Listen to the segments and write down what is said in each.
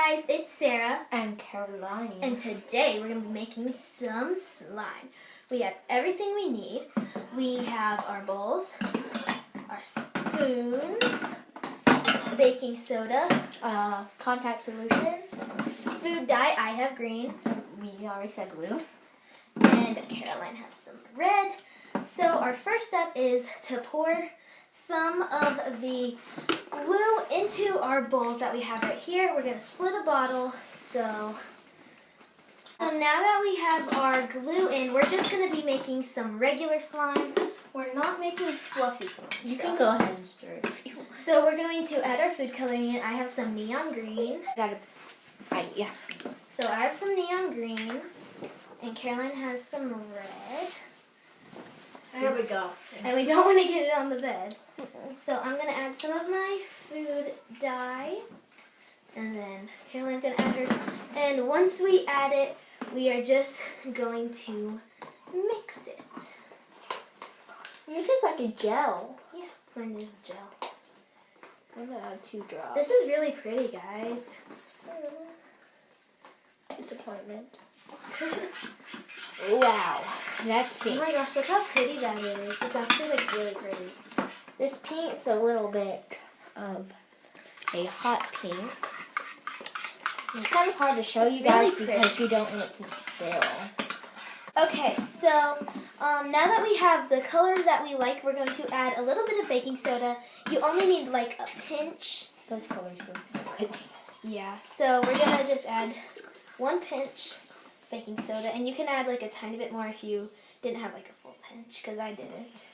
guys, it's Sarah and Caroline, and today we're going to be making some slime. We have everything we need. We have our bowls, our spoons, baking soda, contact solution, food dye. I have green, we already said blue, and Caroline has some red. So our first step is to pour some of the glue into our bowls that we have right here. We're going to split a bottle. So now that we have our glue in, we're just going to be making some regular slime. We're not making fluffy slime. You can go ahead and stir it if you want. So we're going to add our food coloring in. I have some neon green. Yeah. So I have some neon green, and Caroline has some red. Here we go. And we don't want to get it on the bed. So I'm going to add some of my food dye. And then Caroline's going to add hers. And once we add it, we are just going to mix it. Yours is like a gel. Yeah, mine is gel. I'm going to add 2 drops. This is really pretty, guys. Disappointment. Wow, that's Oh pink. my gosh, look how pretty that is. It's actually like really pretty. This pink's a little bit of a hot pink. It's kind of hard to show you guys really because pretty. you don't want it to spill. Okay, so now that we have the colors that we like, we're going to add a little bit of baking soda. You only need like a pinch. Those colors look so good. Yeah, so we're going to just add 1 pinch baking soda, and you can add like a tiny bit more if you didn't have like a full pinch, because I didn't.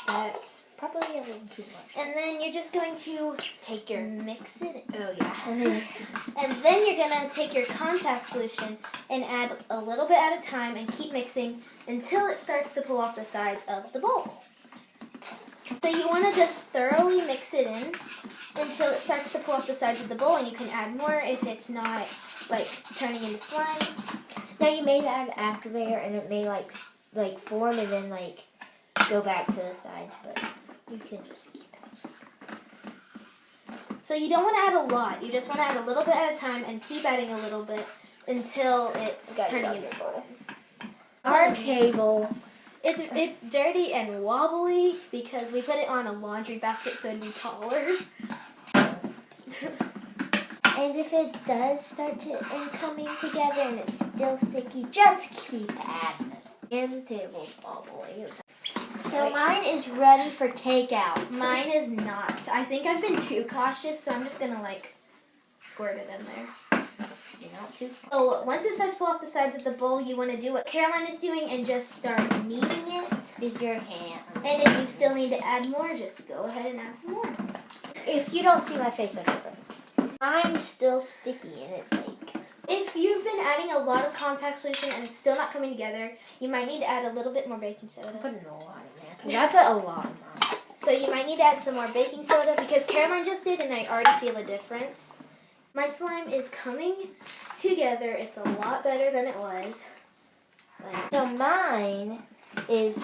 That's probably a little too much. And then you're just going to take your mix it. Oh yeah. And then you're going to take your contact solution and add a little bit at a time and keep mixing until it starts to pull off the sides of the bowl. So you want to just thoroughly mix it in until it starts to pull off the sides of the bowl, and you can add more if it's not like turning into slime. Now you may add activator and it may like form and then like go back to the sides, but you can just keep it. So you don't want to add a lot. You just want to add a little bit at a time and keep adding a little bit until it's turning into slime. Our table. It's dirty and wobbly because we put it on a laundry basket so it'd be taller. And if it does start to coming together and it's still sticky, just keep adding it. And the table's wobbly. So mine is ready for takeout. Mine is not. I think I've been too cautious, so I'm just gonna like squirt it in there. You're not too cautious. So once it starts to pull off the sides of the bowl, you want to do what Caroline is doing and just start kneading it With your hand. And if you still need to add more, just go ahead and add some more. If you don't see my face, I don't. Mine's still sticky and it's like... If you've been adding a lot of contact solution and it's still not coming together, you might need to add a little bit more baking soda. I'm putting a lot in there because I put a lot in mine. So you might need to add some more baking soda because Caroline just did and I already feel a difference. My slime is coming together. It's a lot better than it was. So mine is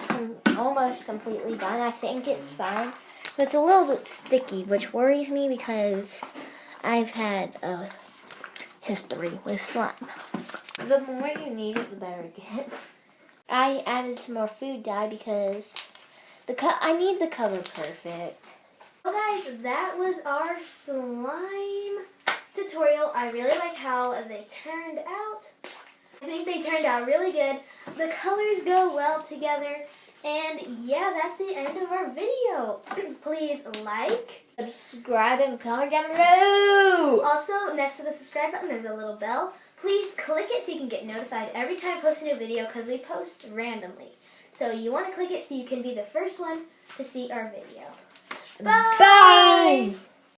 almost completely done. I think it's fine. But it's a little bit sticky, which worries me because I've had a history with slime. The more you knead it, the better it gets. I added some more food dye because I need the color perfect. Well guys, that was our slime tutorial. I really like how they turned out. I think they turned out really good. The colors go well together. And yeah, that's the end of our video. Please like, subscribe, and comment down below. Also, next to the subscribe button, there's a little bell. Please click it so you can get notified every time I post a new video because we post randomly. So you want to click it so you can be the first one to see our video. Bye! Bye!